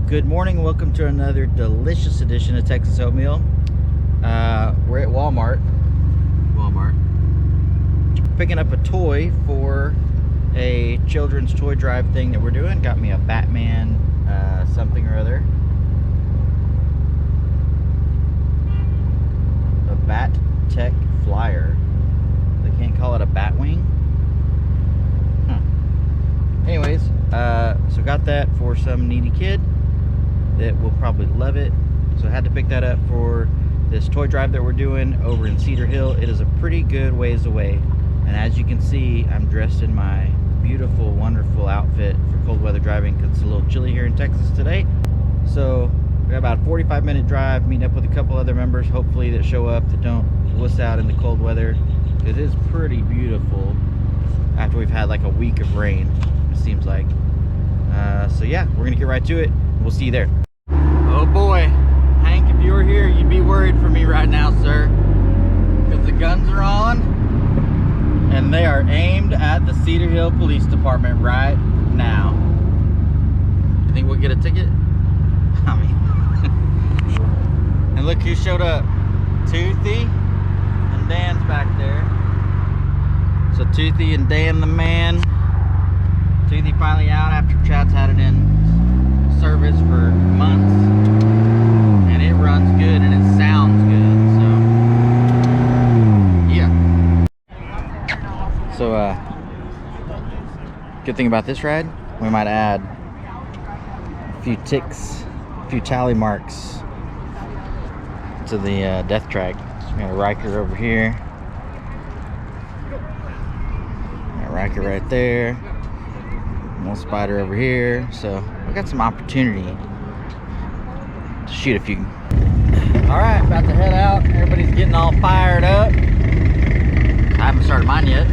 Good morning, welcome to another delicious edition of Texas Oatmeal. We're at Walmart, picking up a toy for a children's toy drive thing that we're doing. Got me a Batman something or other. A Bat Tech Flyer. They can't call it a Batwing? Anyways, so got that for some needy kid that will probably love it. So I had to pick that up for this toy drive that we're doing over in Cedar Hill. It is a pretty good ways away. And as you can see, I'm dressed in my beautiful, wonderful outfit for cold weather driving because it's a little chilly here in Texas today. So we got about a 45-minute drive, meeting up with a couple other members, hopefully that show up, that don't wuss out in the cold weather. It is pretty beautiful after we've had like a week of rain, it seems like. So yeah, we're gonna get right to it. We'll see you there. Oh boy, Hank, if you were here, you'd be worried for me right now, sir. Because the guns are on, and they are aimed at the Cedar Hill Police Department right now. You think we'll get a ticket? I mean, and look who showed up. Toothy and Dan's back there. So Toothy and Dan the man. Toothy finally out after Chad's had it in service for months, and it runs good and it sounds good. So yeah. So good thing about this ride, we might add a few ticks, a few tally marks to the death track. So we got a Riker over here, got a Riker right there, one Spider over here. So we got some opportunity to shoot a few. All right, about to head out. Everybody's getting all fired up. I haven't started mine yet.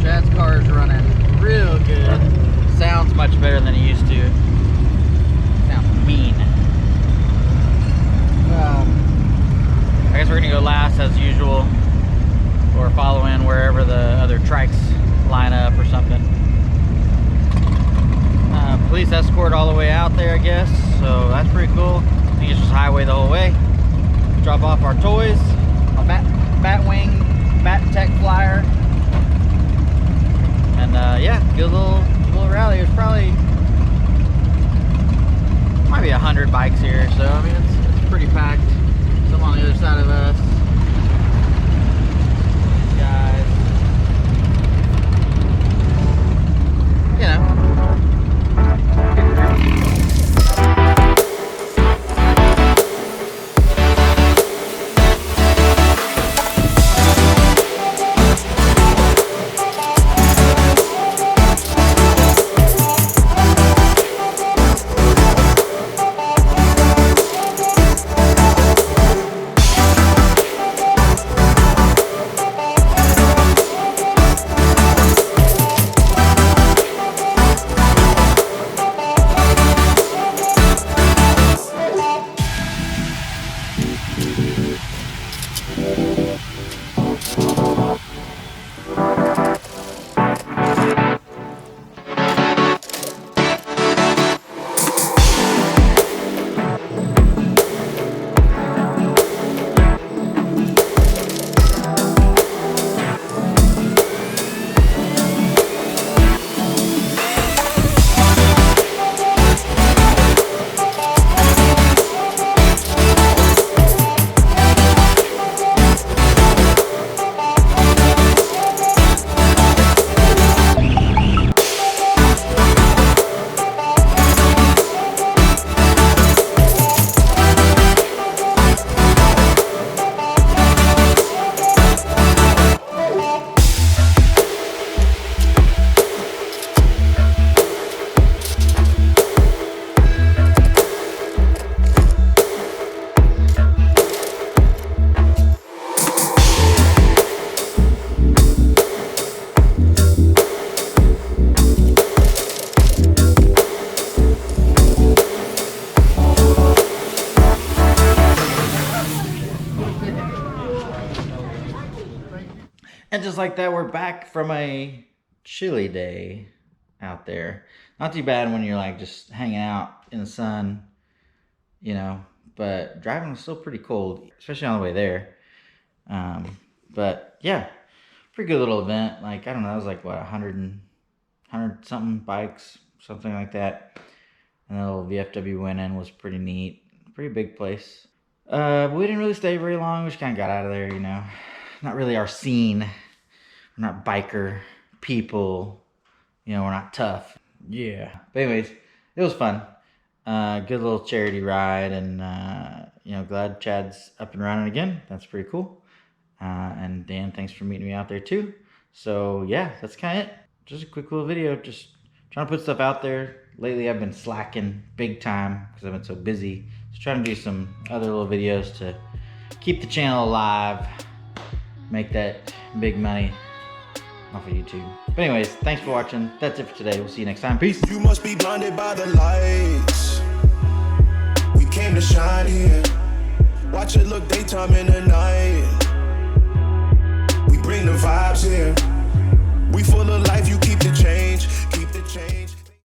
Chad's car is running real good. Sounds much better than it used to. Sounds mean. I guess we're gonna go last as usual, or follow in wherever the other trikes line up or something. Police escort all the way out there, I guess, so that's pretty cool. I think it's just highway the whole way. Drop off our toys, our Batwing, Bat Tech Flyer, and yeah, get a little rally. There's probably might be 100 bikes here, so I mean it's pretty packed. Some on the other side of us. Guys, you know. And just like that, we're back from a chilly day. out there. Not too bad when you're like just hanging out in the sun, you know, but driving was still pretty cold, especially on the way there. But yeah, pretty good little event. Like, I don't know, it was like what, 100 something bikes, something like that. And the little VFW win-in was pretty neat. Pretty big place. But we didn't really stay very long. We just kind of got out of there, you know. Not really our scene. We're not biker people. You know, we're not tough. Yeah. But anyways, it was fun. Good little charity ride. And, you know, glad Chad's up and running again. That's pretty cool. And Dan, thanks for meeting me out there too. So yeah, that's kind of it. Just a quick little video. Just trying to put stuff out there. Lately I've been slacking big time because I've been so busy. Just trying to do some other little videos to keep the channel alive, make that big money off of YouTube. But anyways, thanks for watching. That's it for today. We'll see you next time. Peace. You must be blinded by the lights. We came to shine here. Watch it look daytime in the night. We bring the vibes here.